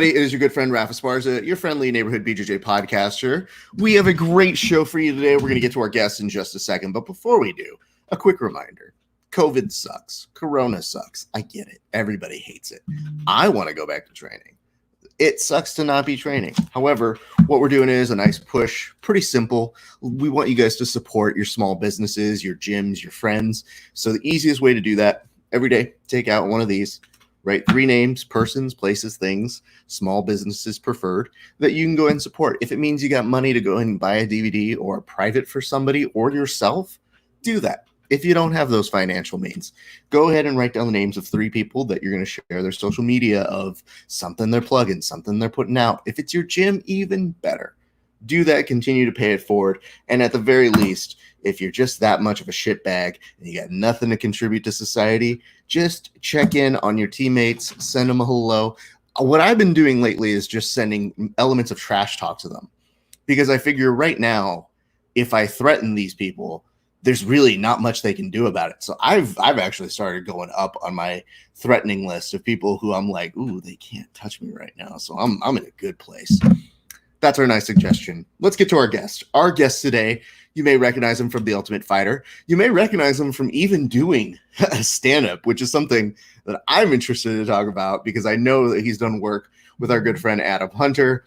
It is your good friend Rafa Esparza, your friendly neighborhood BJJ podcaster. We have a great show for you today. We're going to get to our guests in just a second, but before we do, a quick reminder. COVID sucks. Corona sucks. I get it. Everybody hates it. I want to go back to training. It sucks to not be training. However, what we're doing is a nice push, pretty simple. We want you guys to support your small businesses, your gyms, your friends. So the easiest way to do that, every day, take out one of these. Write 3 names, persons, places, things, small businesses preferred, that you can go ahead and support. If it means you got money to go ahead and buy a DVD or a private for somebody or yourself, do that. If you don't have those financial means, go ahead and write down the names of 3 people that you're going to share their social media of, something they're plugging, something they're putting out. If it's your gym, even better. Do that, continue to pay it forward, and at the very least, if you're just that much of a shitbag and you got nothing to contribute to society, just check in on your teammates, send them a hello. What I've been doing lately is just sending elements of trash talk to them, because I figure right now, if I threaten these people, there's really not much they can do about it. So I've actually started going up on my threatening list of people who I'm like, ooh, they can't touch me right now. So I'm in a good place. That's our nice suggestion. Let's get to our guest. Our guest today, you may recognize him from The Ultimate Fighter. You may recognize him from even doing a stand-up, which is something that I'm interested to talk about because I know that he's done work with our good friend Adam Hunter.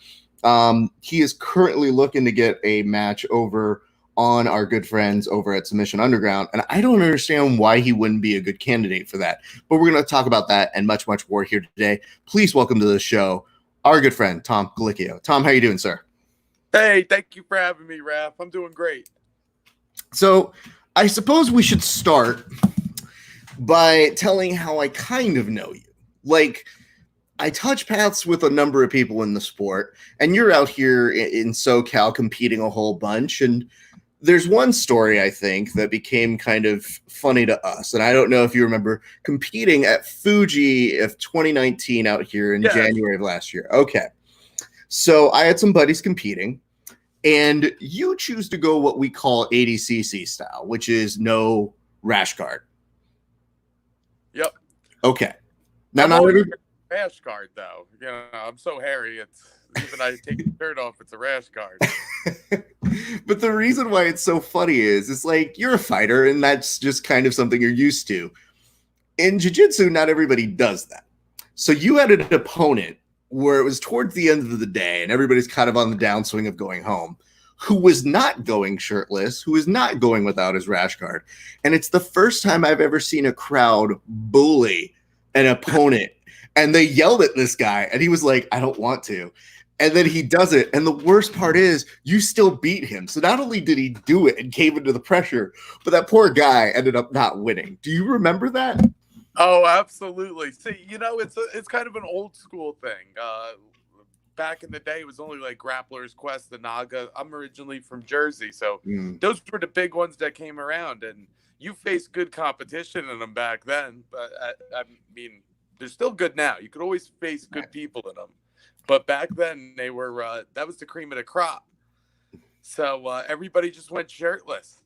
He is currently looking to get a match over on our good friends over at Submission Underground, and I don't understand why he wouldn't be a good candidate for that. But we're going to talk about that and much, much more here today. Please welcome to the show our good friend, Tom Gallicchio. Tom, how you doing, sir? Hey, thank you for having me, Raph. I'm doing great. So I suppose we should start by telling how I kind of know you. Like, I touch paths with a number of people in the sport, and you're out here in SoCal competing a whole bunch, and there's one story, I think, that became kind of funny to us. And I don't know if you remember competing at Fuji of 2019 out here in January of last year. Okay. So I had some buddies competing, and you choose to go what we call 80cc style, which is no rash guard. Yep. Okay. Now, I'm not rash guard, though. You know, I'm so hairy. It's even I take the shirt off, it's a rash guard. But the reason why it's so funny is it's like you're a fighter, and that's just kind of something you're used to. In jiu-jitsu, not everybody does that. So you had an opponent where it was towards the end of the day, and everybody's kind of on the downswing of going home, who was not going shirtless, who was not going without his rash guard. And it's the first time I've ever seen a crowd bully an opponent. And they yelled at this guy, and he was like, I don't want to. And then he does it. And the worst part is you still beat him. So not only did he do it and cave into the pressure, but that poor guy ended up not winning. Do you remember that? Oh, absolutely. See, you know, it's kind of an old school thing. Back in the day, it was only like Grappler's Quest, the Naga. I'm originally from Jersey, so those were the big ones that came around. And you faced good competition in them back then. But I mean, they're still good now. You could always face good people in them. But back then, they were that was the cream of the crop. So everybody just went shirtless.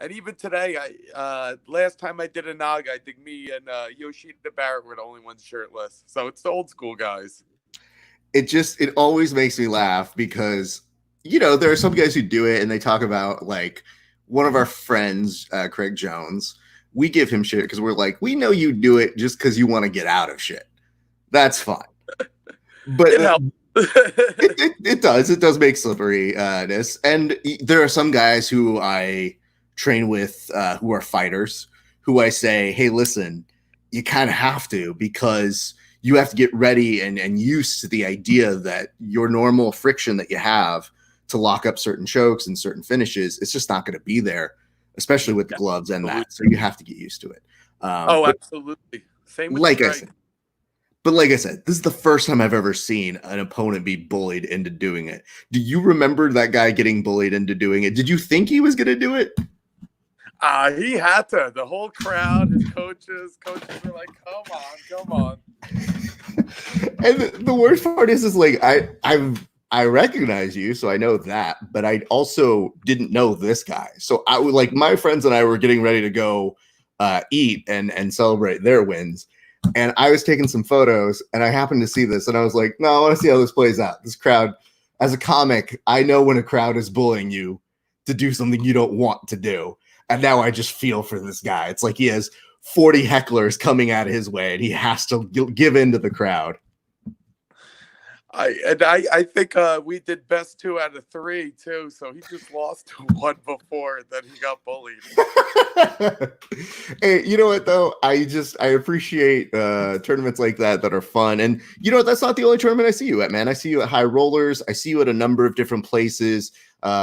And even today, last time I did a Naga, I think me and Yoshida Barrett were the only ones shirtless. So it's the old school guys. It always makes me laugh because, you know, there are some guys who do it and they talk about, like, one of our friends, Craig Jones, we give him shit because we're like, we know you do it just because you want to get out of shit. That's fine. But it helps. It does make slipperiness. And there are some guys who I train with who are fighters who I say, hey, listen, you kind of have to, because you have to get ready and used to the idea that your normal friction that you have to lock up certain chokes and certain finishes, it's just not going to be there, especially with the gloves and that. So you have to get used to it. Absolutely. Same with like I said. But like I said, this is the first time I've ever seen an opponent be bullied into doing it. Do you remember that guy getting bullied into doing it? Did you think he was going to do it? He had to. The whole crowd, his coaches were like, come on. And the worst part is like, I recognize you, so I know that, but I also didn't know this guy. So I would, like, my friends and I were getting ready to go eat and celebrate their wins. And I was taking some photos, and I happened to see this, and I was like, no, I want to see how this plays out. This crowd, as a comic, I know when a crowd is bullying you to do something you don't want to do. And now I just feel for this guy. It's like he has 40 hecklers coming out of his way, and he has to give in to the crowd. I think we did best 2 out of 3 too. So he just lost to one before that he got bullied. Hey, you know what though? I appreciate tournaments like that are fun. And you know what? That's not the only tournament I see you at, man. I see you at High Rollers. I see you at a number of different places,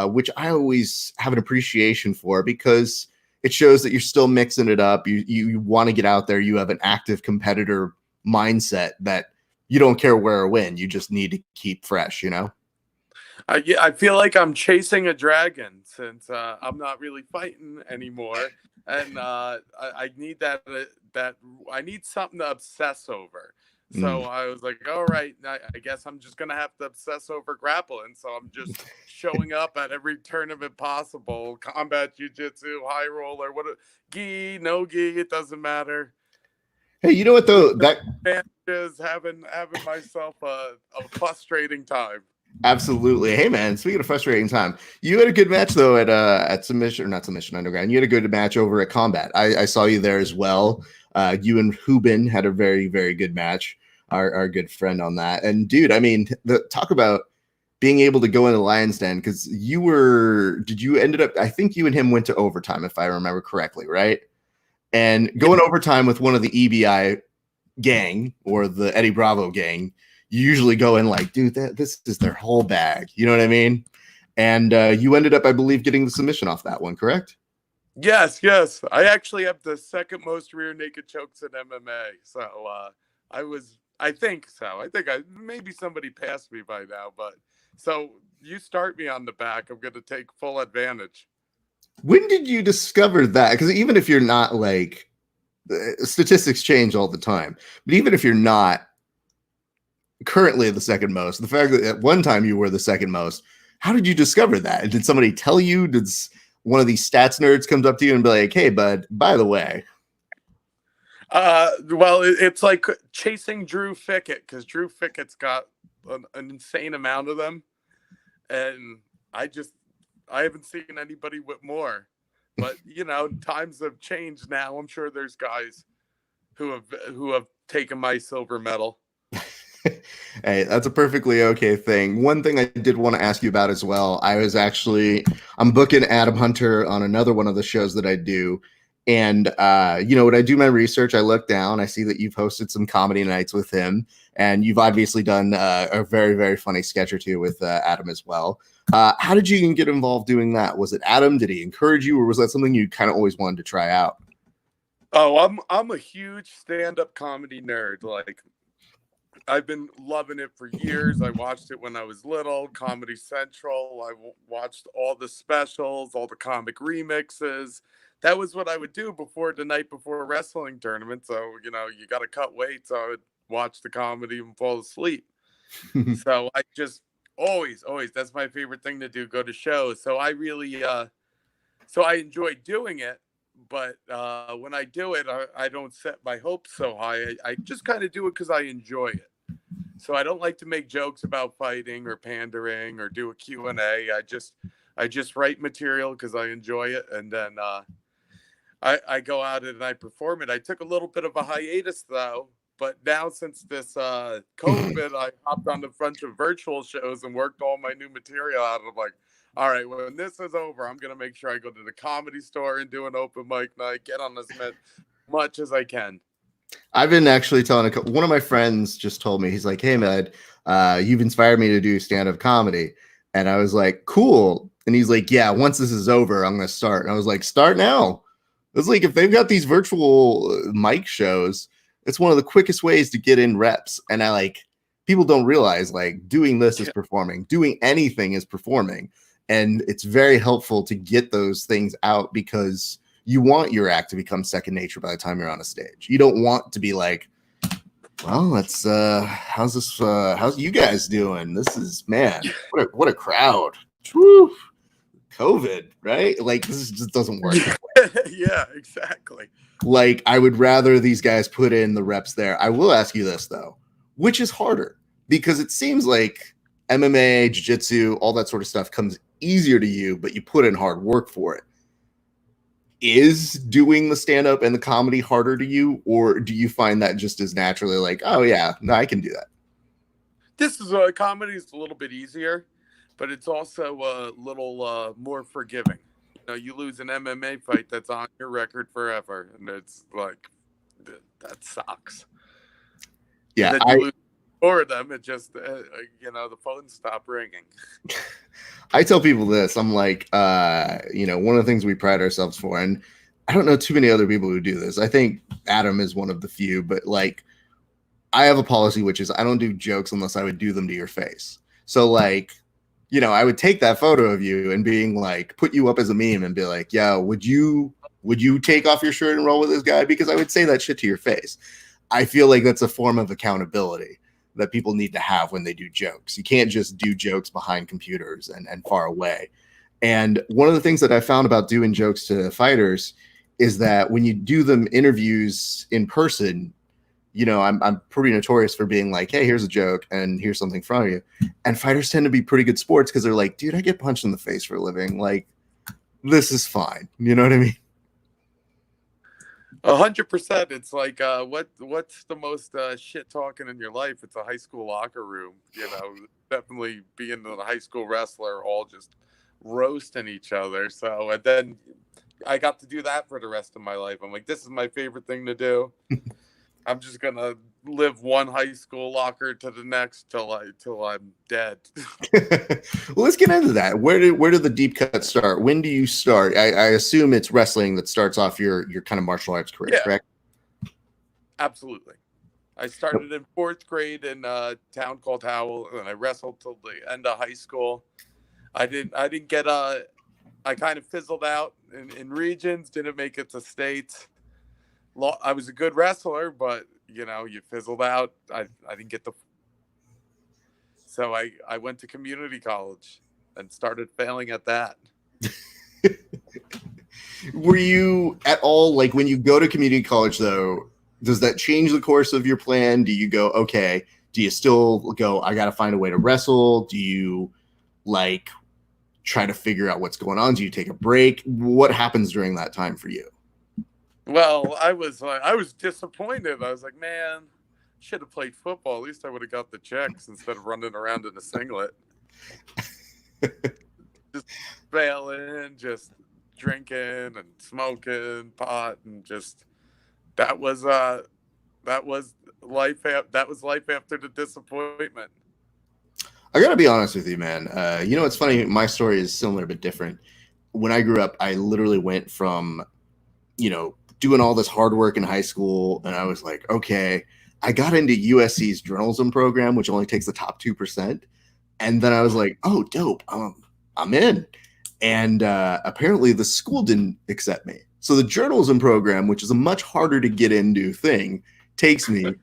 which I always have an appreciation for because it shows that you're still mixing it up. You want to get out there. You have an active competitor mindset that you don't care where or when. You just need to keep fresh, you know? I feel like I'm chasing a dragon since I'm not really fighting anymore, and I need that I need something to obsess over. So I was like, all right, I guess I'm just gonna have to obsess over grappling. So I'm just showing up at every tournament possible: combat, jiu-jitsu, high roller, gi, no gi, it doesn't matter. Hey, you know what though? That advantages having myself a frustrating time. Absolutely. Hey man, speaking of frustrating time, you had a good match though at Submission, or not Submission Underground. You had a good match over at Combat. I saw you there as well. You and Hubin had a very, very good match. Our good friend on that. And dude, I mean, talk about being able to go into Lion's Den, because you ended up, I think you and him went to overtime, if I remember correctly, right? And going overtime with one of the EBI gang or the Eddie Bravo gang, you usually go in like, dude, this is their whole bag. You know what I mean? And you ended up, I believe, getting the submission off that one, correct? Yes. I actually have the second most rear naked chokes in MMA. So I think so. I think maybe somebody passed me by now, but so you start me on the back. I'm going to take full advantage. When did you discover that? Because even if you're not like, statistics change all the time, but even if you're not currently the second most, the fact that at one time you were the second most, how did you discover that? Did somebody tell you? Did one of these stats nerds comes up to you and be like, hey, bud, by the way? Well, it's like chasing Drew Fickett, because Drew Fickett's got an insane amount of them. And I haven't seen anybody with more, but you know, times have changed now. I'm sure there's guys who have taken my silver medal. Hey, that's a perfectly okay thing. One thing I did want to ask you about as well, I'm booking Adam Hunter on another one of the shows that I do. And, you know, when I do my research, I look down, I see that you've hosted some comedy nights with him, and you've obviously done a very, very funny sketch or two with Adam as well. How did you even get involved doing that? Was it Adam? Did he encourage you, or was that something you kind of always wanted to try out? Oh, I'm a huge stand-up comedy nerd. Like, I've been loving it for years. I watched it when I was little, Comedy Central. I watched all the specials, all the comic remixes. That was what I would do the night before a wrestling tournament. So, you know, you got to cut weight. So I would watch the comedy and fall asleep. So I just always, that's my favorite thing to do, go to shows. So I really, so I enjoy doing it. But when I do it, I don't set my hopes so high. I just kind of do it because I enjoy it. So I don't like to make jokes about fighting or pandering or do a Q&A. I just write material because I enjoy it. And then I go out and I perform it. I took a little bit of a hiatus though, but now since this COVID, I hopped on a bunch of virtual shows and worked all my new material out. I'm like, all right, when this is over, I'm going to make sure I go to the Comedy Store and do an open mic night, get on as much as I can. I've been actually telling one of my friends just told me, he's like, hey, man, you've inspired me to do stand-up comedy. And I was like, cool. And he's like, yeah, once this is over, I'm going to start. And I was like, start now. It's like, if they've got these virtual mic shows, it's one of the quickest ways to get in reps. And people don't realize like doing this is performing, doing anything is performing. And it's very helpful to get those things out because you want your act to become second nature by the time you're on a stage. You don't want to be like, well, let's how's you guys doing? This is, man, what a crowd. Woo. COVID, right? Like, this just doesn't work. Yeah, exactly. Like, I would rather these guys put in the reps there. I will ask you this, though. Which is harder? Because it seems like MMA, jiu-jitsu, all that sort of stuff comes easier to you, but you put in hard work for it. Is doing the stand-up and the comedy harder to you, or do you find that just as naturally like, oh, yeah, no, I can do that? This is comedy is a little bit easier, but it's also a little more forgiving. You know, you lose an MMA fight that's on your record forever, and it's like that sucks. Yeah, and then you lose four of them. It just the phone stopped ringing. I tell people this. I'm like, one of the things we pride ourselves for, and I don't know too many other people who do this. I think Adam is one of the few, but like, I have a policy, which is I don't do jokes unless I would do them to your face. So like, I would take that photo of you and being like, put you up as a meme and be like, yeah, would you take off your shirt and roll with this guy? Because I would say that shit to your face. I feel like that's a form of accountability that people need to have when they do jokes. You can't just do jokes behind computers and far away. And one of the things that I found about doing jokes to fighters is that when you do them interviews in person, I'm pretty notorious for being like, hey, here's a joke and here's something from you. And fighters tend to be pretty good sports because they're like, dude, I get punched in the face for a living. Like, this is fine. You know what I mean? 100%. It's like, what's the most shit talking in your life? It's a high school locker room. Definitely being a high school wrestler, all just roasting each other. So, and then I got to do that for the rest of my life. I'm like, this is my favorite thing to do. I'm just gonna live one high school locker to the next till I'm dead. Well, let's get into that. Where do the deep cuts start? When do you start? I assume it's wrestling that starts off your kind of martial arts career, correct? Absolutely. I started in 4th grade in a town called Howell, and I wrestled till the end of high school. I didn't get I kind of fizzled out in regions, didn't make it to states. I was a good wrestler, but you fizzled out. I didn't get so I went to community college and started failing at that. Were you at all like, when you go to community college though, does that change the course of your plan? Do you go, okay, do you still go, I got to find a way to wrestle? Do you like try to figure out what's going on? Do you take a break? What happens during that time for you? Well, I was disappointed. I was like, man, should have played football. At least I would have got the checks instead of running around in a singlet. Just failing, just drinking and smoking pot, and just that was life. That was life after the disappointment. I gotta be honest with you, man. It's funny. My story is similar but different. When I grew up, I literally went from, doing all this hard work in high school, and I was like, okay, I got into USC's journalism program, which only takes the top 2%. And then I was like, oh, dope. I'm in. And apparently the school didn't accept me. So the journalism program, which is a much harder to get into thing, takes me.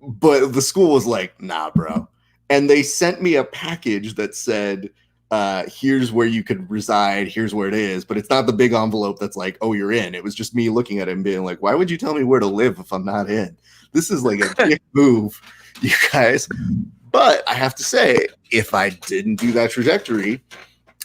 But the school was like, nah, bro. And they sent me a package that said, here's where you could reside, here's where it is, but it's not the big envelope that's like, oh, you're in. It was just me looking at it and being like, why would you tell me where to live if I'm not in? This is like a big move, you guys. But I have to say, if I didn't do that trajectory,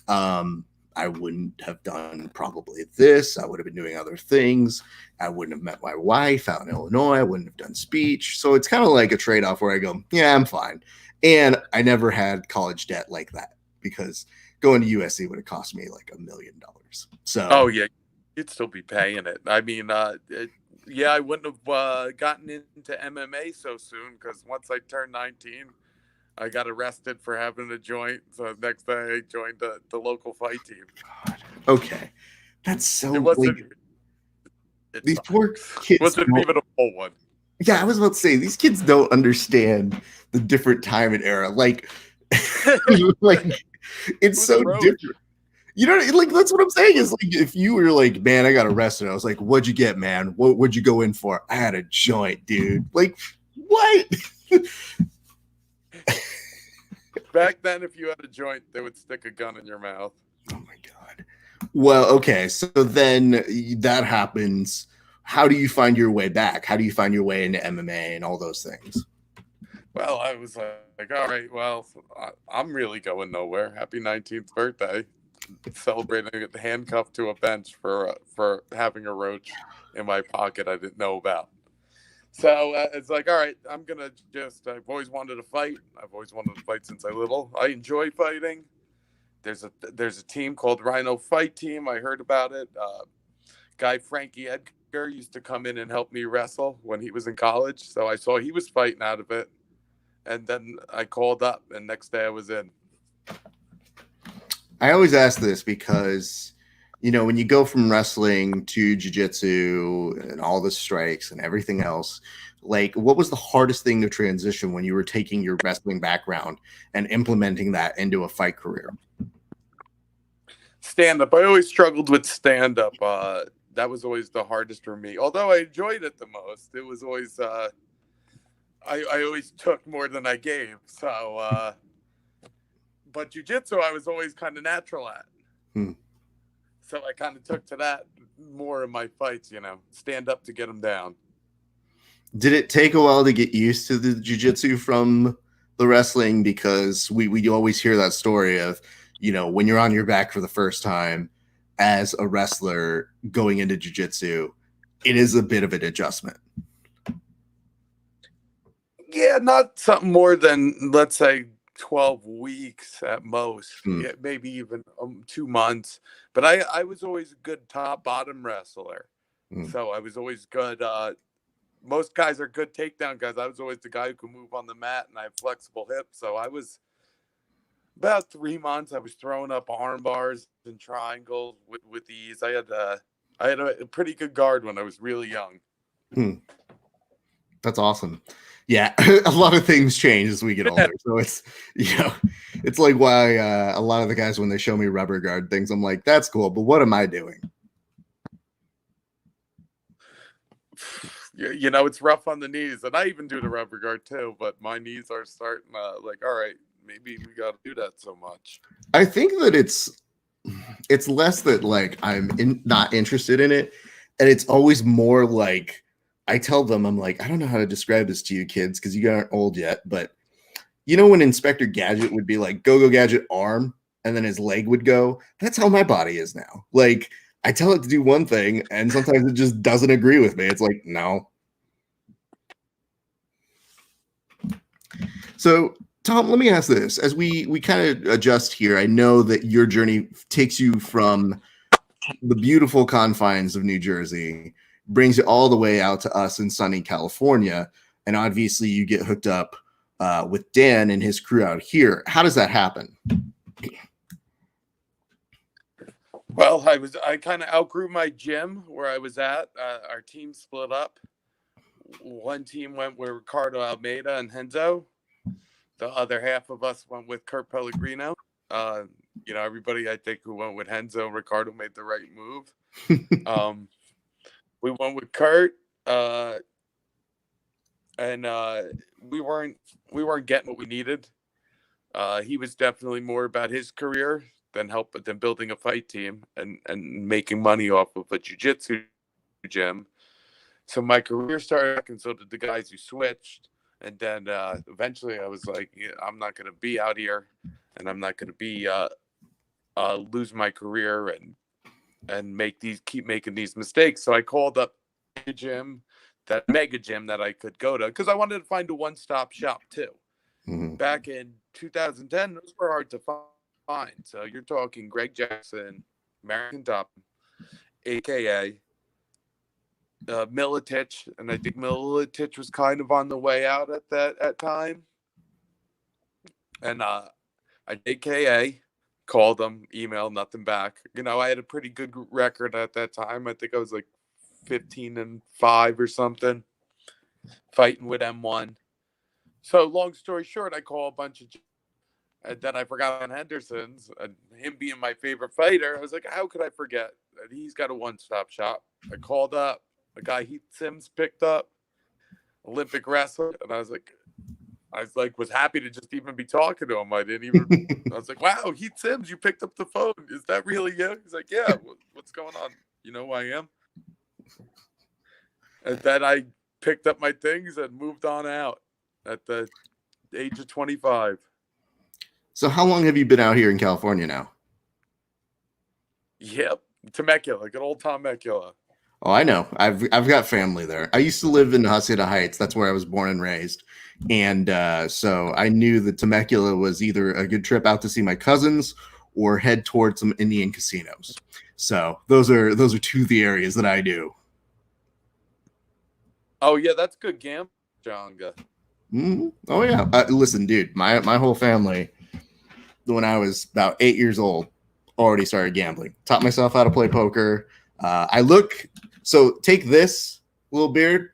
I wouldn't have done probably this. I would have been doing other things. I wouldn't have met my wife out in Illinois. I wouldn't have done speech. So it's kind of like a trade-off where I go, yeah, I'm fine. And I never had college debt like that, because going to USC would have cost me like $1 million. So, oh yeah, you'd still be paying it. I mean, I wouldn't have gotten into MMA so soon, because once I turned 19, I got arrested for having a joint. So next day I joined the local fight team. God. Okay, that's so. It wasn't. These poor kids. It wasn't even a full one. Yeah, I was about to say, these kids don't understand the different time and era. Like, like it's so different. Like, that's what I'm saying. Is like, if you were like, man, I got arrested, I was like, what'd you get, man? What'd you go in for? I had a joint, dude. Like, what? Back then, if you had a joint, they would stick a gun in your mouth. Oh my God. Well, okay, so then that happens. How do you find your way back? How do you find your way into MMA and all those things? Well, I was like, all right, well, I'm really going nowhere. Happy 19th birthday. Celebrating handcuffed to a bench for having a roach in my pocket I didn't know about. So it's like, all right, I'm gonna just. I've always wanted to fight. I've always wanted to fight since I little. I enjoy fighting. There's a team called Rhino Fight Team. I heard about it. Guy Frankie Edgar used to come in and help me wrestle when he was in college. So I saw he was fighting out of it, and then I called up, and next day I was in. I always ask this because, you know, when you go from wrestling to jiu-jitsu and all the strikes and everything else, like, what was the hardest thing to transition when you were taking your wrestling background and implementing that into a fight career? Stand up. I always struggled with stand up. That was always the hardest for me. Although I enjoyed it the most, it was always I always took more than I gave. So, but jujitsu, I was always kind of natural at. So I kind of took to that more in my fights. You know, stand up to get them down. Did it take a while to get used to the jiu-jitsu from the wrestling? Because we always hear that story of, you know, when you're on your back for the first time as a wrestler going into jiu-jitsu, it is a bit of an adjustment. Yeah, not something more than, let's say, 12 weeks at most. Yeah, maybe even 2 months. But I was always a good top bottom wrestler. So I was always good. Most guys are good takedown guys. I was always the guy who could move on the mat, and I have flexible hips. So I was about 3 months. I was throwing up arm bars and triangles with ease. I had a pretty good guard when I was really young. That's awesome. Yeah, a lot of things change as we get older. So it's, you know, it's like why a lot of the guys, when they show me rubber guard things, I'm like, that's cool, but what am I doing? You know, it's rough on the knees, and I even do the rubber guard too, but my knees are starting like, all right, maybe we got to do that so much. I think that it's less that like not interested in it, and it's always more like I tell them, I'm like, I don't know how to describe this to you kids because you aren't old yet, but you know when Inspector Gadget would be like, go Gadget arm, and then his leg would go? That's how my body is now. Like, I tell it to do one thing, and sometimes it just doesn't agree with me. It's like, no. So, Tom, let me ask this. As we kind of adjust here, I know that your journey takes you from the beautiful confines of New Jersey, brings you all the way out to us in sunny California, and obviously you get hooked up with Dan and his crew out here. How does that happen? Well, I kind of outgrew my gym where I was at. Our team split up. One team went with Ricardo Almeida and Henzo. The other half of us went with Kurt Pellegrino. You know, everybody I think who went with Henzo and Ricardo made the right move. We went with Kurt, and we weren't getting what we needed. He was definitely more about his career than building a fight team and making money off of a jiu-jitsu gym. So my career started, and so did the guys who switched. And then eventually I was like, yeah, I'm not going to be out here, and I'm not going to be lose my career and keep making these mistakes. So I called up a gym, that mega gym that I could go to, because I wanted to find a one-stop shop too. Back in 2010, those were hard to find. So you're talking Greg Jackson, American Top, aka Militich, and I think Militich was kind of on the way out at time. And I AKA called them, emailed, nothing back. You know, I had a pretty good record at that time. I think I was like 15-5 or something, fighting with M1. So long story short, I call a bunch of, and then I forgot on Henderson's, and him being my favorite fighter. I was like, how could I forget that he's got a one-stop shop? I called up a guy Heath Sims picked up, Olympic wrestler, and I was like, I was happy to just even be talking to him. I didn't even. I was like, "Wow, Heath Sims, you picked up the phone. Is that really you?" He's like, "Yeah. What's going on? You know who I am." And then I picked up my things and moved on out at the age of 25. So how long have you been out here in California now? Yep, Temecula, good old Temecula. Oh, I know. I've got family there. I used to live in Hacienda Heights. That's where I was born and raised. And so I knew that Temecula was either a good trip out to see my cousins or head towards some Indian casinos. So those are two of the areas that I do. Oh yeah, that's good gambling, Jonga. Mm-hmm. Oh yeah. Listen, dude, my whole family, when I was about 8 years old, already started gambling. Taught myself how to play poker. Take this little beard,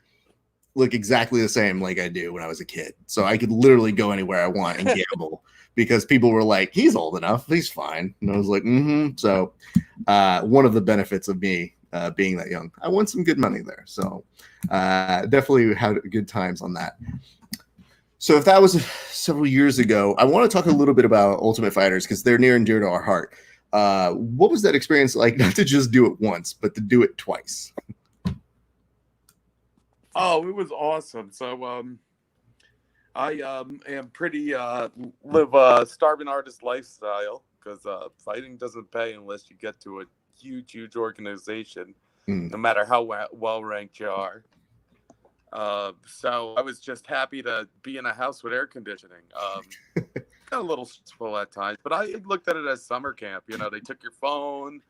look exactly the same like I do when I was a kid. So I could literally go anywhere I want and gamble because people were like, he's old enough, he's fine. And I was like, So one of the benefits of me being that young, I won some good money there. So definitely had good times on that. So if that was several years ago, I want to talk a little bit about Ultimate Fighters because they're near and dear to our heart. What was that experience like, not to just do it once, but to do it twice? Oh, it was awesome. So I am pretty live a starving artist lifestyle because fighting doesn't pay unless you get to a huge organization, no matter how well ranked you are. So I was just happy to be in a house with air conditioning. Got a little stressful at times, but I looked at it as summer camp. You know, they took your phone,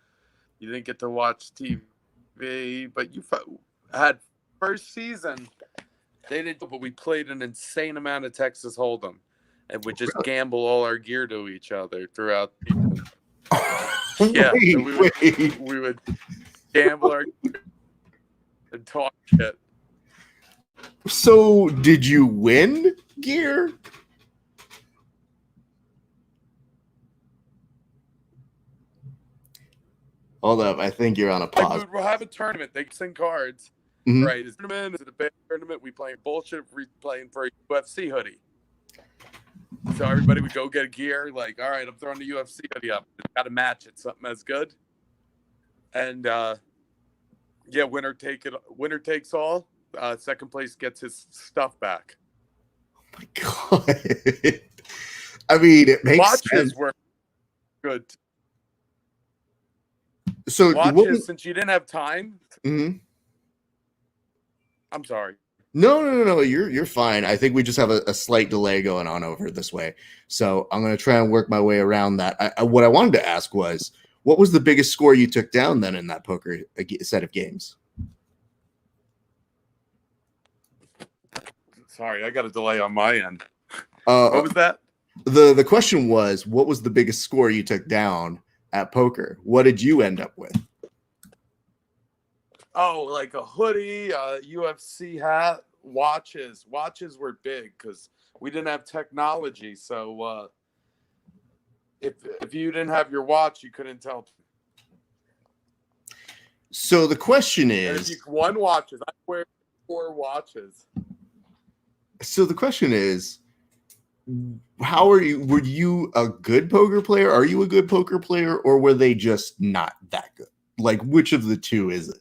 you didn't get to watch TV, but you had first season. They didn't, but we played an insane amount of Texas Hold'em, and would just gamble all our gear to each other throughout. Yeah, we would gamble our and talk shit. So did you win gear? Hold up, I think you're on a pause. We'll have a tournament. They sing cards. Mm-hmm. Right. Is it a tournament? Is it a big tournament? We playing bullshit. We playing for a UFC hoodie. So everybody would go get a gear. Like, all right, I'm throwing the UFC hoodie up. Got to match it. Something as good. And yeah, winner takes all. Second place gets his stuff back. Oh my God. I mean, it makes Watches sense. Were good. So watches, since you didn't have time. Mm-hmm. I'm sorry. No. You're fine. I think we just have a slight delay going on over this way. So I'm going to try and work my way around that. What I wanted to ask was, what was the biggest score you took down then in that poker set of games? Sorry, I got a delay on my end. What was that? The question was, what was the biggest score you took down at poker? What did you end up with? Oh, like a hoodie, a UFC hat, watches. Watches were big because we didn't have technology. So if you didn't have your watch, you couldn't tell. So the question is, and if you won watches, I wear 4 watches. So the question is, how are you? Were you a good poker player? Are you a good poker player, or were they just not that good? Like, which of the two is it?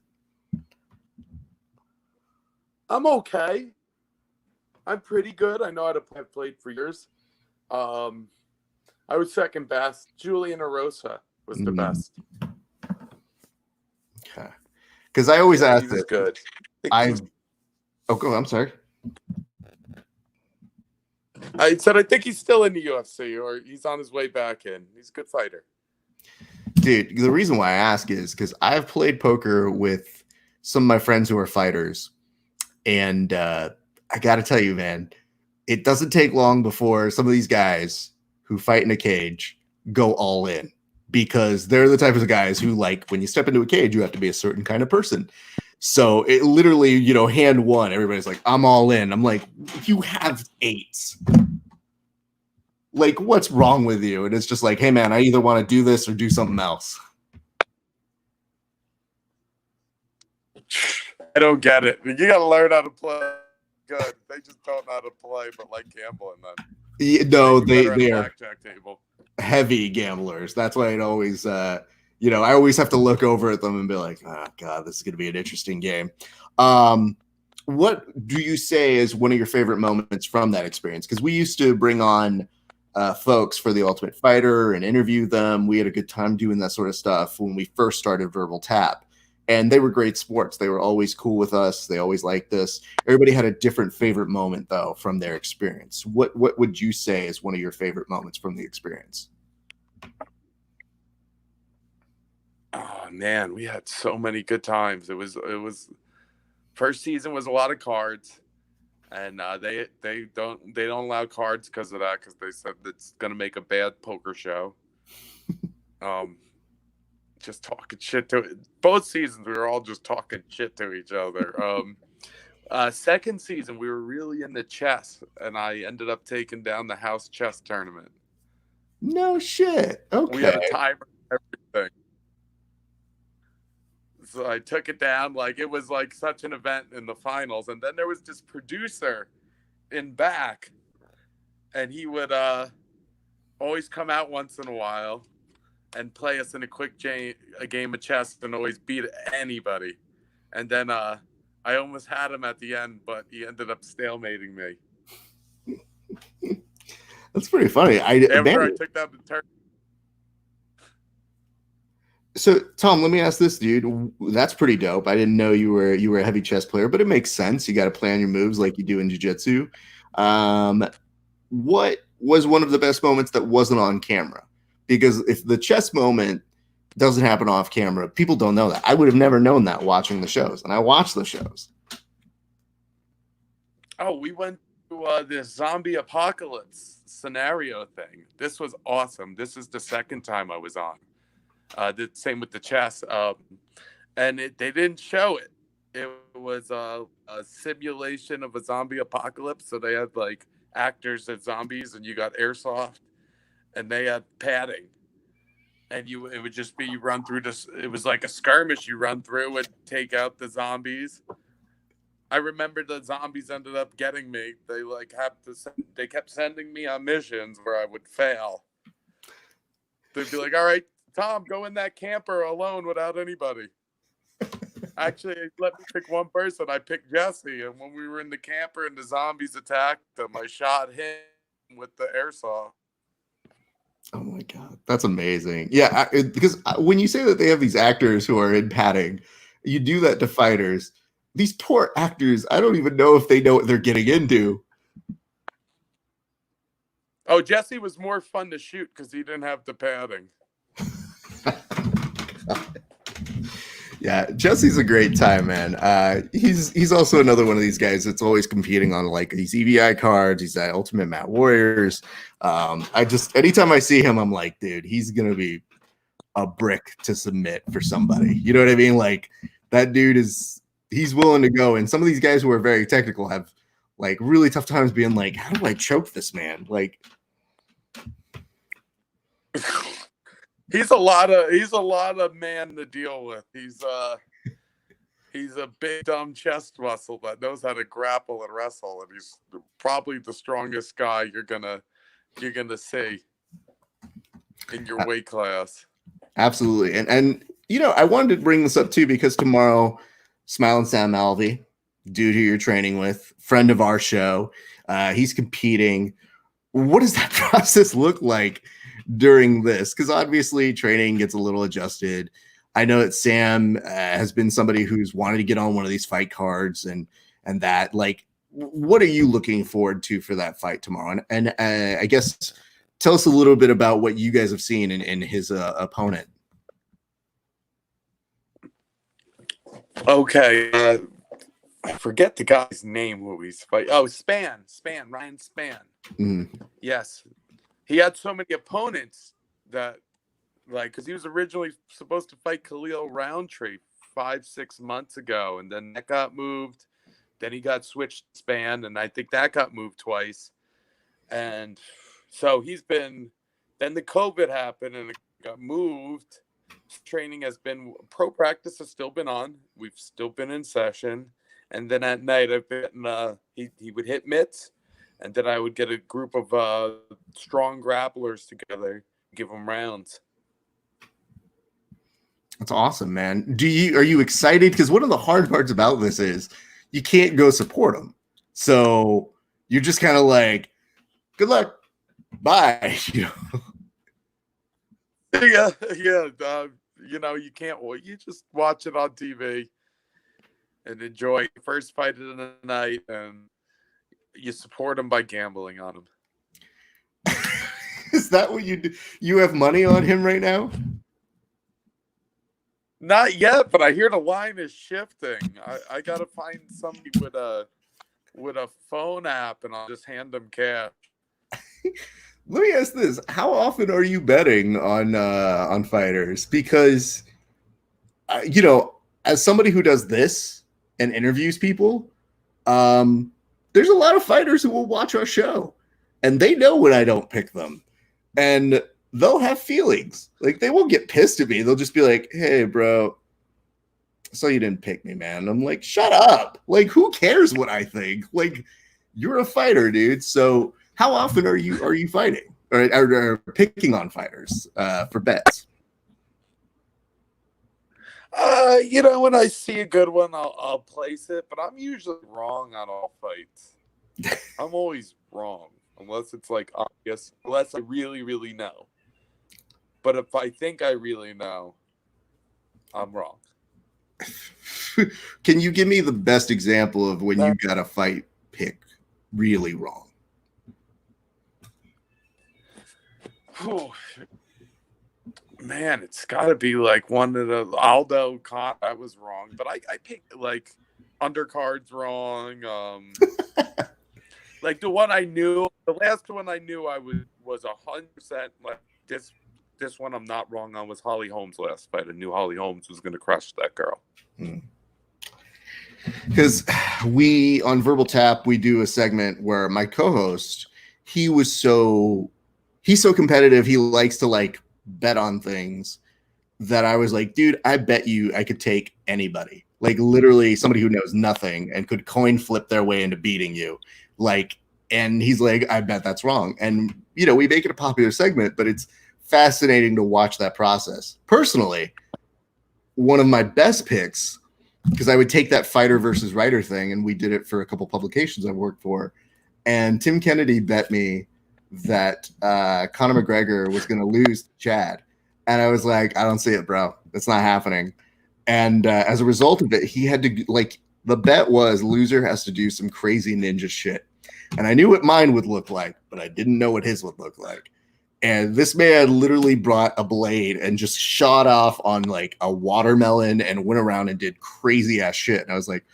I'm okay. I'm pretty good. I know how to play. I've played for years. I was second best. Julian Arosa was the best. Okay. Because I always ask it. Good. Go. I'm sorry. I said I think he's still in the UFC, or he's on his way back in. He's a good fighter. Dude, the reason why I ask is because I've played poker with some of my friends who are fighters, and I got to tell you, man, it doesn't take long before some of these guys who fight in a cage go all in, because they're the type of guys who, like, when you step into a cage, you have to be a certain kind of person. So it literally, hand one, everybody's like, I'm all in. I'm like, you have 8s. Like, what's wrong with you? And it's just like, hey, man, I either want to do this or do something else. I don't get it. You got to learn how to play. good. They just don't know how to play, but like gambling. Then No, they they are blackjack table. heavy gamblers. That's why it always, I always have to look over at them and be like, oh God, this is going to be an interesting game. What do you say is one of your favorite moments from that experience? Because we used to bring on folks for the Ultimate Fighter and interview them. We had a good time doing that sort of stuff when we first started Verbal Tap. And they were great sports. They were always cool with us. They always liked us. Everybody had a different favorite moment, though, from their experience. What would you say is one of your favorite moments from the experience? Oh man, we had so many good times. It was first season was a lot of cards, and they don't allow cards because of that, because they said it's gonna make a bad poker show. Just talking shit to both seasons. We were all just talking shit to each other. Second season, we were really into chess, and I ended up taking down the house chess tournament. No shit. Okay. We had a timer and everything. So I took it down. Like, it was like such an event in the finals. And then there was this producer in back, and he would always come out once in a while and play us in a game of chess and always beat anybody. And then I almost had him at the end, but he ended up stalemating me. That's pretty funny. I took down the turn. So, Tom, let me ask this, dude. That's pretty dope. I didn't know you were a heavy chess player, but it makes sense. You got to plan your moves like you do in jiu-jitsu. What was one of the best moments that wasn't on camera? Because if the chess moment doesn't happen off camera, people don't know that. I would have never known that watching the shows, and I watch the shows. Oh, we went to this zombie apocalypse scenario thing. This was awesome. This is the second time I was on. The same with the chess, and they didn't show it. It was a simulation of a zombie apocalypse. So they had like actors as zombies, and you got airsoft, and they had padding, and it would just be you run through this. It was like a skirmish. You run through and take out the zombies. I remember the zombies ended up getting me. They kept sending me on missions where I would fail. They'd be like, "All right, Tom, go in that camper alone without anybody." Actually, let me pick one person. I picked Jesse, and when we were in the camper and the zombies attacked him, I shot him with the airsoft. Oh my God, that's amazing. Yeah, because when you say that they have these actors who are in padding, you do that to fighters. These poor actors, I don't even know if they know what they're getting into. Oh, Jesse was more fun to shoot because he didn't have the padding. Yeah, Jesse's a great time, man. He's also another one of these guys that's always competing on like these EVI cards. He's at Ultimate Mat Warriors. Anytime I see him, I'm like, dude, he's gonna be a brick to submit for somebody. You know what I mean? Like, that dude he's willing to go. And some of these guys who are very technical have like really tough times being like, how do I choke this man? Like, he's a lot of man to deal with. He's a big dumb chest muscle that knows how to grapple and wrestle, and he's probably the strongest guy you're gonna see in your weight class. Absolutely. And I wanted to bring this up too, because tomorrow, Smile and Sam Alvey, dude who you're training with, friend of our show, he's competing. What does that process look like during this? Because obviously training gets a little adjusted. I know that Sam has been somebody who's wanted to get on one of these fight cards, and that, like, what are you looking forward to for that fight tomorrow? And I guess tell us a little bit about what you guys have seen in his opponent. Okay, I forget the guy's name who he's fighting. Oh, Ryan Spann. Mm-hmm. Yes, he had so many opponents that, like, because he was originally supposed to fight Khalil Roundtree 5-6 months ago, and then that got moved. Then he got switched to Spann, and I think that got moved twice. And so then the COVID happened, and it got moved. Training has been, pro practice has still been on. We've still been in session. And then at night, he would hit mitts, and then I would get a group of strong grapplers together, give them rounds. That's awesome, man. Are you excited? Because one of the hard parts about this is you can't go support them. So you're just kind of like, good luck. Bye. Yeah. You can't. You just watch it on TV and enjoy the first fight of the night, and you support him by gambling on him. Is that what you do? You have money on him right now? Not yet, but I hear the line is shifting. I gotta find somebody with a phone app, and I'll just hand them cash. Let me ask this: how often are you betting on fighters? Because as somebody who does this and interviews people, there's a lot of fighters who will watch our show, and they know when I don't pick them, and they'll have feelings. Like, they won't get pissed at me. They'll just be like, "Hey, bro, so you didn't pick me, man." I'm like, "Shut up! Like, who cares what I think? Like, you're a fighter, dude." So, how often are you fighting or picking on fighters for bets? When I see a good one, I'll place it, but I'm usually wrong on all fights. I'm always wrong unless it's like obvious, unless I really, really know. But if I think I really know, I'm wrong. Can you give me the best example of when you got a fight pick really wrong? Oh, man, it's got to be like one of the Aldo caught. I was wrong, but I picked like undercards wrong. Like the one I knew, the last one I knew I was 100% like this one I'm not wrong on was Holly Holmes' last fight. I knew Holly Holmes was going to crush that girl. Because we on Verbal Tap, we do a segment where my co-host, he's so competitive, he likes to like bet on things, that I was like, dude, I bet you I could take anybody, like literally somebody who knows nothing and could coin flip their way into beating you, like. And he's like, I bet that's wrong. And we make it a popular segment, but it's fascinating to watch that process. Personally, one of my best picks, because I would take that fighter versus writer thing, and we did it for a couple publications I worked for, and Tim Kennedy bet me that Conor McGregor was going to lose to Chad. And I was like, I don't see it, bro. It's not happening. And as a result of it, he had to, like, the bet was loser has to do some crazy ninja shit. And I knew what mine would look like, but I didn't know what his would look like. And this man literally brought a blade and just shot off on like a watermelon and went around and did crazy ass shit. And I was like,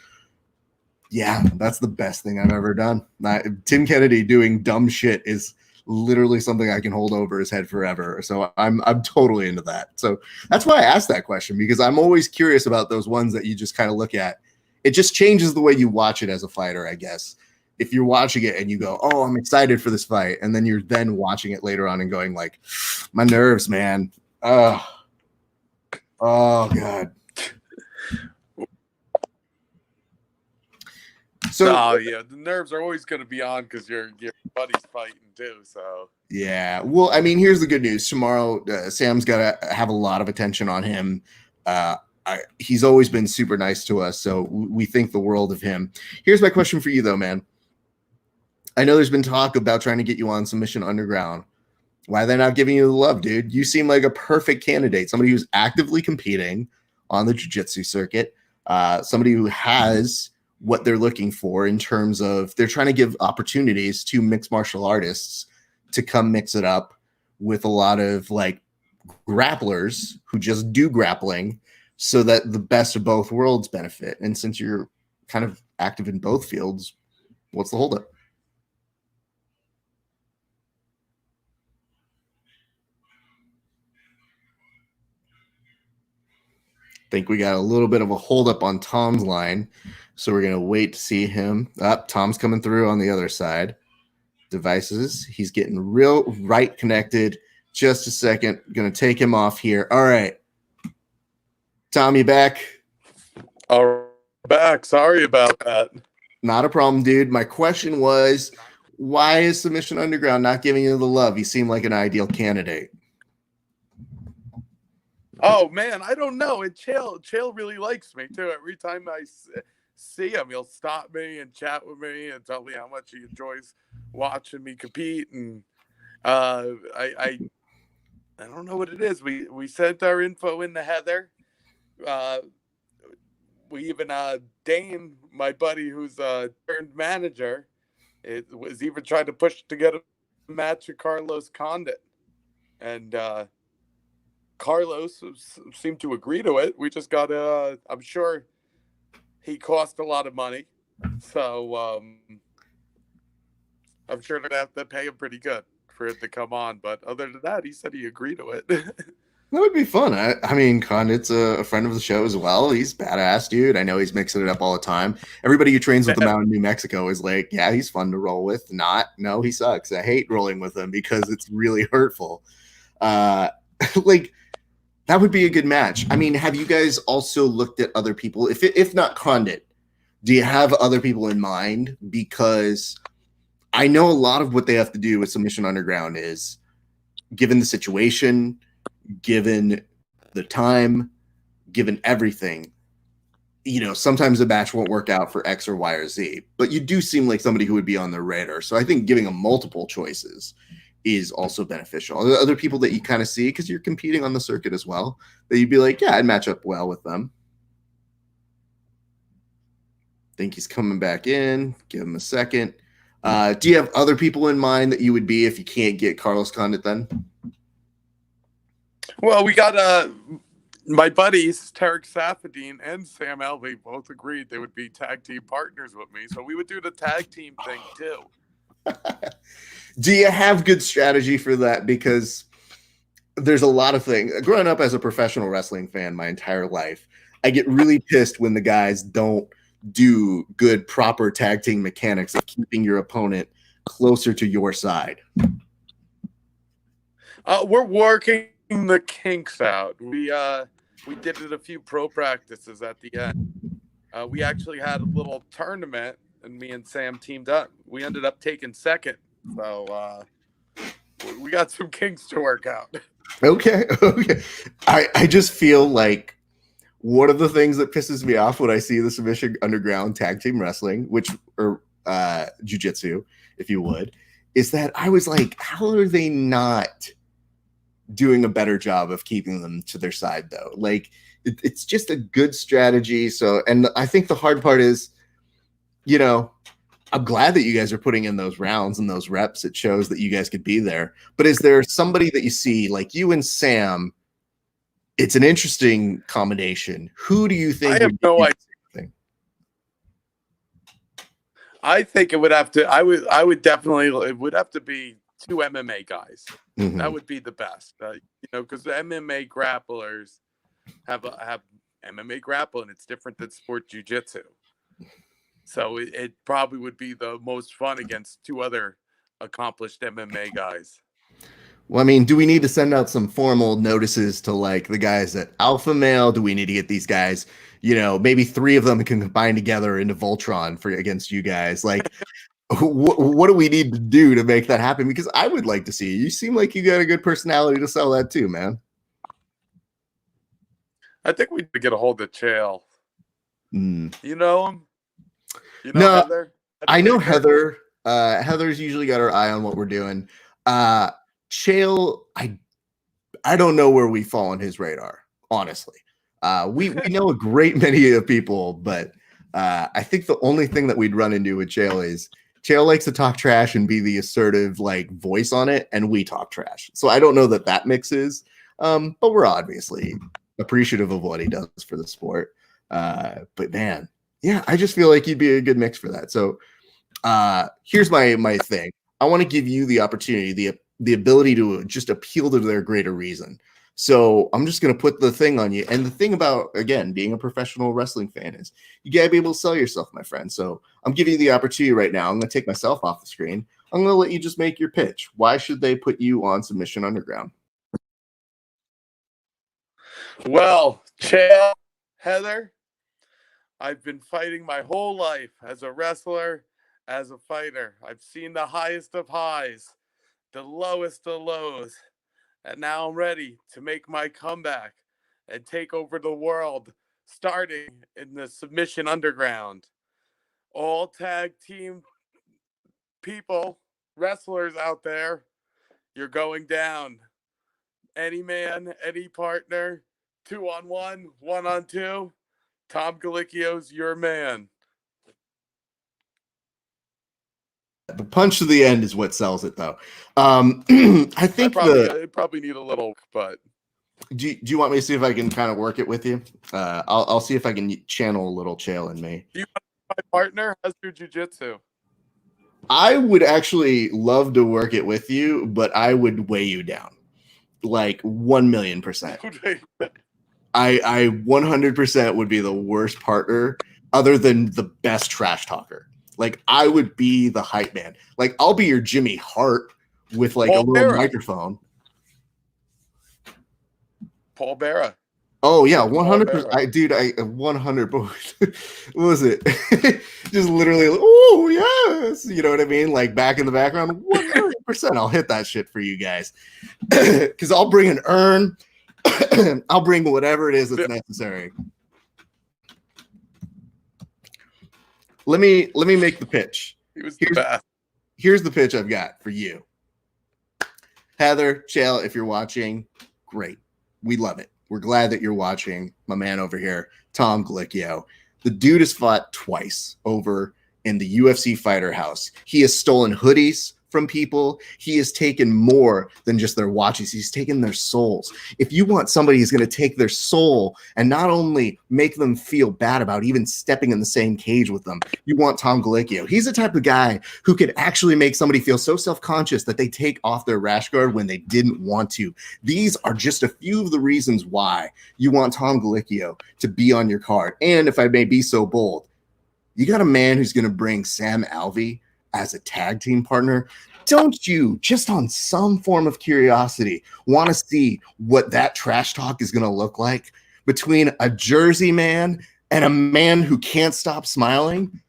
yeah, that's the best thing I've ever done. Tim Kennedy doing dumb shit is literally something I can hold over his head forever. So I'm totally into that. So that's why I asked that question, because I'm always curious about those ones that you just kind of look at. It just changes the way you watch it as a fighter, I guess. If you're watching it and you go, oh, I'm excited for this fight, and then you're then watching it later on and going like, my nerves, man. Oh God. So yeah, the nerves are always going to be on because your buddy's fighting too. So yeah, well, I mean, here's the good news. Tomorrow, Sam's got to have a lot of attention on him. He's always been super nice to us, so we think the world of him. Here's my question for you, though, man. I know there's been talk about trying to get you on Submission Underground. Why are they not giving you the love, dude? You seem like a perfect candidate, somebody who's actively competing on the jiu-jitsu circuit, somebody who has what they're looking for in terms of they're trying to give opportunities to mixed martial artists to come mix it up with a lot of like grapplers who just do grappling so that the best of both worlds benefit. And since you're kind of active in both fields, what's the holdup? Think we got a little bit of a holdup on Tom's line, so we're gonna wait to see him. Tom's coming through on the other side. Devices, he's getting real right connected. Just a second, gonna take him off here. All right, Tom, you back? all Back. Sorry about that. Not a problem, dude. My question was, why is Submission Underground not giving you the love? You seem like an ideal candidate. Oh man, I don't know. And Chael really likes me too. Every time I see him, he'll stop me and chat with me and tell me how much he enjoys watching me compete. And I don't know what it is. We sent our info in to Heather. We even Dane, my buddy, who's turned manager, it was even trying to push to get a match with Carlos Condit, and Carlos seemed to agree to it. We just got I'm sure he cost a lot of money, so I'm sure they're gonna have to pay him pretty good for it to come on. But other than that, he said he agreed to it. That would be fun. I mean, Condit's a friend of the show as well. He's badass, dude. I know he's mixing it up all the time. Everybody who trains with him out in New Mexico is like, yeah, he's fun to roll with. No, he sucks. I hate rolling with him because it's really hurtful. Like, that would be a good match. I mean, have you guys also looked at other people? If not Condit, do you have other people in mind? Because I know a lot of what they have to do with Submission Underground is, given the situation, given the time, given everything, sometimes a match won't work out for X or Y or Z, but you do seem like somebody who would be on their radar. So I think giving them multiple choices is also beneficial. Are there other people that you kind of see, because you're competing on the circuit as well, that you'd be like, yeah, I'd match up well with them? Think he's coming back in. Give him a second. Do you have other people in mind that you would be if you can't get Carlos Condit then? Well, we got my buddies, Tarek Safadine and Sam Elvey, both agreed they would be tag team partners with me. So we would do the tag team thing too. Do you have good strategy for that? Because there's a lot of things. Growing up as a professional wrestling fan my entire life, I get really pissed when the guys don't do good, proper tag team mechanics of keeping your opponent closer to your side. We're working the kinks out. We did it a few pro practices at the end. We actually had a little tournament, and me and Sam teamed up. We ended up taking second, so we got some kinks to work out. Okay. I just feel like one of the things that pisses me off when I see the Submission Underground tag team wrestling, or jiu-jitsu, if you would, is that I was like, how are they not doing a better job of keeping them to their side, though? Like, it's just a good strategy. So, and I think the hard part is, I'm glad that you guys are putting in those rounds and those reps. It shows that you guys could be there. But is there somebody that you see, like you and Sam? It's an interesting combination. Who do you think? I have no idea. I think it would have to. I would definitely. It would have to be two MMA guys. Mm-hmm. That would be the best. Because the MMA grapplers have MMA grappling. It's different than sport jiu-jitsu. So it probably would be the most fun against two other accomplished MMA guys. Well, I mean, do we need to send out some formal notices to like the guys at Alpha Male? Do we need to get these guys, maybe 3 of them can combine together into Voltron against you guys? Like, what do we need to do to make that happen? Because I would like to see you. You seem like you got a good personality to sell that too, man. I think we need to get a hold of Chael. You know him? No, Heather? I know Heather. Heather's usually got her eye on what we're doing. Chael, I don't know where we fall on his radar, honestly. We know a great many of people, but I think the only thing that we'd run into with Chael is Chael likes to talk trash and be the assertive like voice on it, and we talk trash. So I don't know that mixes, but we're obviously appreciative of what he does for the sport. But man, yeah, I just feel like you'd be a good mix for that. So here's my thing. I want to give you the opportunity, the ability to just appeal to their greater reason. So I'm just going to put the thing on you. And the thing about, again, being a professional wrestling fan is you got to be able to sell yourself, my friend. So I'm giving you the opportunity right now. I'm going to take myself off the screen. I'm going to let you just make your pitch. Why should they put you on Submission Underground? Well, Chael, Heather, I've been fighting my whole life as a wrestler, as a fighter. I've seen the highest of highs, the lowest of lows, and now I'm ready to make my comeback and take over the world, starting in the Submission Underground. All tag team people, wrestlers out there, you're going down. Any man, any partner, 2-on-1, 1-on-2. Tom Gallicchio's your man. The punch to the end is what sells it, though. I think I probably need a little, but do you want me to see if I can kind of work it with you? I'll see if I can channel a little Chael in me. Do you want to be my partner? How's your jiu-jitsu? I would actually love to work it with you, but I would weigh you down like 1,000,000%. I 100% would be the worst partner other than the best trash talker. Like, I would be the hype man. Like, I'll be your Jimmy Hart with like a little microphone. Paul Bearer. Oh yeah, 100%. Dude, I 100. What was it? Just literally, oh yes, you know what I mean? Like back in the background, 100%. I'll hit that shit for you guys, because I'll bring an urn. I'll bring whatever it is that's necessary. Let me make the pitch. Here's the pitch I've got for you, Heather, Chael. If you're watching, great. We love it. We're glad that you're watching. My man over here, Tom Gallicchio. The dude has fought twice over in the UFC Fighter House. He has stolen hoodies from people. He has taken more than just their watches. He's taken their souls. If you want somebody who's going to take their soul and not only make them feel bad about even stepping in the same cage with them, you want Tom Gallicchio. He's the type of guy who could actually make somebody feel so self-conscious that they take off their rash guard when they didn't want to. These are just a few of the reasons why you want Tom Gallicchio to be on your card. And if I may be so bold, you got a man who's going to bring Sam Alvey as a tag team partner. Don't you, just on some form of curiosity, want to see what that trash talk is going to look like between a Jersey man and a man who can't stop smiling?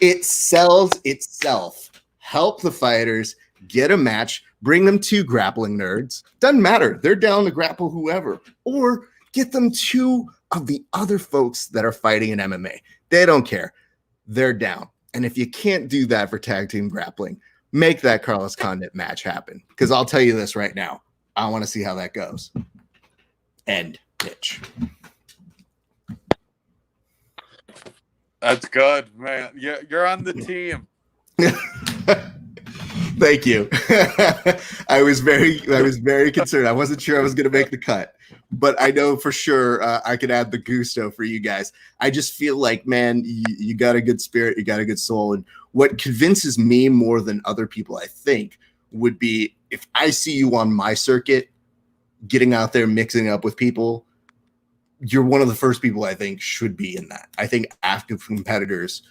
It sells itself. Help the fighters get a match, bring them to Grappling Nerds. Doesn't matter. They're down to grapple whoever. Or get them two of the other folks that are fighting in MMA. They don't care. They're down. And if you can't do that for tag team grappling, make that Carlos Condit match happen. Because I'll tell you this right now. I want to see how that goes. End pitch. That's good, man. You're on the team. Thank you. I was very concerned. I wasn't sure I was going to make the cut, but I know for sure I could add the gusto for you guys. I just feel like, man, you got a good spirit, you got a good soul, and what convinces me more than other people, I think, would be if I see you on my circuit, getting out there, mixing up with people. You're one of the first people I think should be in that. I think active competitors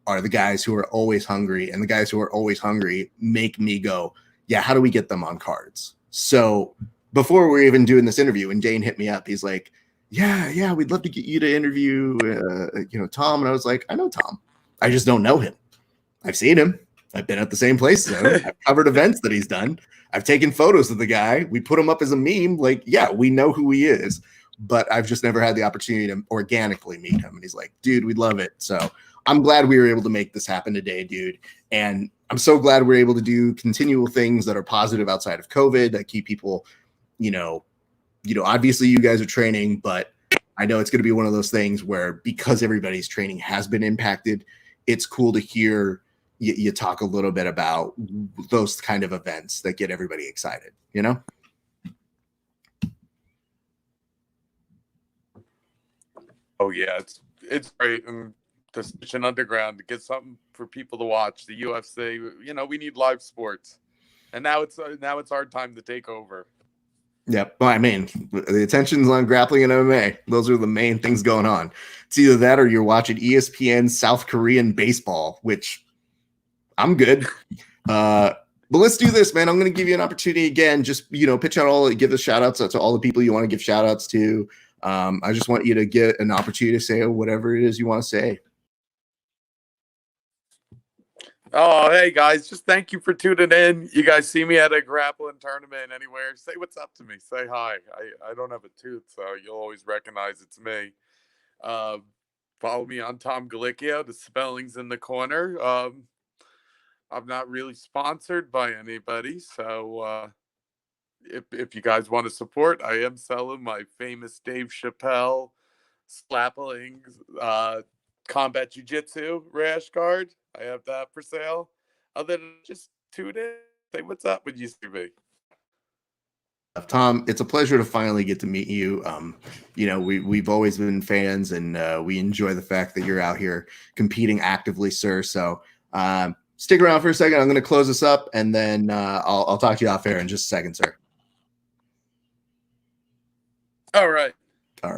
are the guys who are always hungry, and the guys who are always hungry make me go, yeah, how do we get them on cards? So before we're even doing this interview, and Dane hit me up, he's like, yeah, we'd love to get you to interview, Tom. And I was like, I know Tom. I just don't know him. I've seen him. I've been at the same place. I've covered events that he's done. I've taken photos of the guy. We put him up as a meme. Like, yeah, we know who he is, but I've just never had the opportunity to organically meet him. And he's like, dude, we'd love it. So I'm glad we were able to make this happen today, dude. And I'm so glad we're able to do continual things that are positive outside of COVID that keep people, obviously you guys are training, but I know it's going to be one of those things where because everybody's training has been impacted, it's cool to hear you talk a little bit about those kind of events that get everybody excited, Oh yeah, it's great. And the Submission Underground to get something for people to watch. The UFC, we need live sports, and now it's our time to take over. Yep. Well, I mean, the attention's on grappling and MMA. Those are the main things going on. It's either that or you're watching ESPN South Korean baseball, which I'm good. But let's do this, man. I'm going to give you an opportunity again. Just, pitch out give the shout outs to all the people you want to give shout outs to. I just want you to get an opportunity to say whatever it is you want to say. Oh, hey guys, just thank you for tuning in. You guys see me at a grappling tournament anywhere, say what's up to me. Say hi. I don't have a tooth, so you'll always recognize it's me. Um, Follow me on Tom Gallicchio. The spelling's in the corner. I'm not really sponsored by anybody, so if you guys want to support, I am selling my famous Dave Chappelle Slappling combat jiu-jitsu rash guard. I have that for sale. Other than just tune in, say what's up when you see me. Tom, it's a pleasure to finally get to meet you. We've always been fans, and we enjoy the fact that you're out here competing actively, sir. So stick around for a second. I'm going to close this up, and then I'll talk to you off air in just a second, sir. All right. All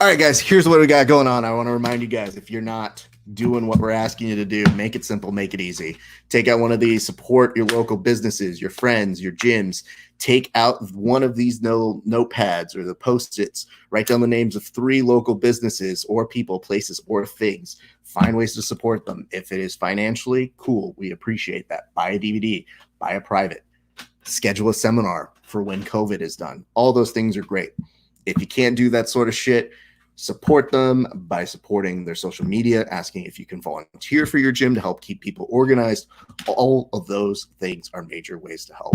right, guys. Here's what we got going on. I want to remind you guys, if you're not doing what we're asking you to do, make it simple, make it easy. Take out one of these, support your local businesses, your friends, your gyms. Take out one of these notepads or the Post-its. Write down the names of 3 local businesses or people, places, or things. Find ways to support them. If it is financially, cool. We appreciate that. Buy a DVD, buy a private, schedule a seminar for when COVID is done. All those things are great. If you can't do that sort of shit, support them by supporting their social media, asking if you can volunteer for your gym to help keep people organized. All of those things are major ways to help.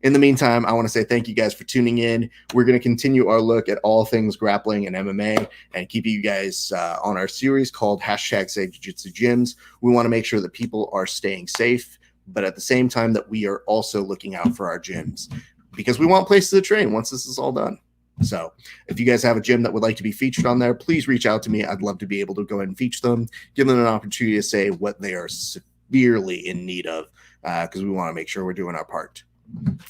In the meantime, I want to say thank you guys for tuning in. We're going to continue our look at all things grappling and MMA and keep you guys on our series called #Safe Jiu-Jitsu Gyms. We want to make sure that people are staying safe, but at the same time that we are also looking out for our gyms because we want places to train once this is all done. So if you guys have a gym that would like to be featured on there, please reach out to me. I'd love to be able to go ahead and feature them, give them an opportunity to say what they are severely in need of because we want to make sure we're doing our part.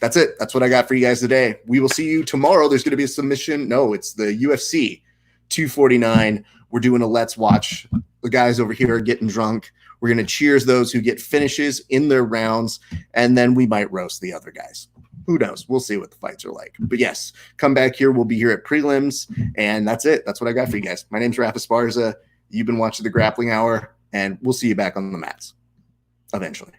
That's it. That's what I got for you guys today. We will see you tomorrow. There's going to be a submission. No, it's the UFC 249. We're doing a let's watch. The guys over here are getting drunk. We're going to cheers those who get finishes in their rounds, and then we might roast the other guys. Who knows? We'll see what the fights are like. But yes, come back here. We'll be here at prelims, and that's it. That's what I got for you guys. My name's Rafa Esparza. You've been watching the Grappling Hour, and we'll see you back on the mats eventually.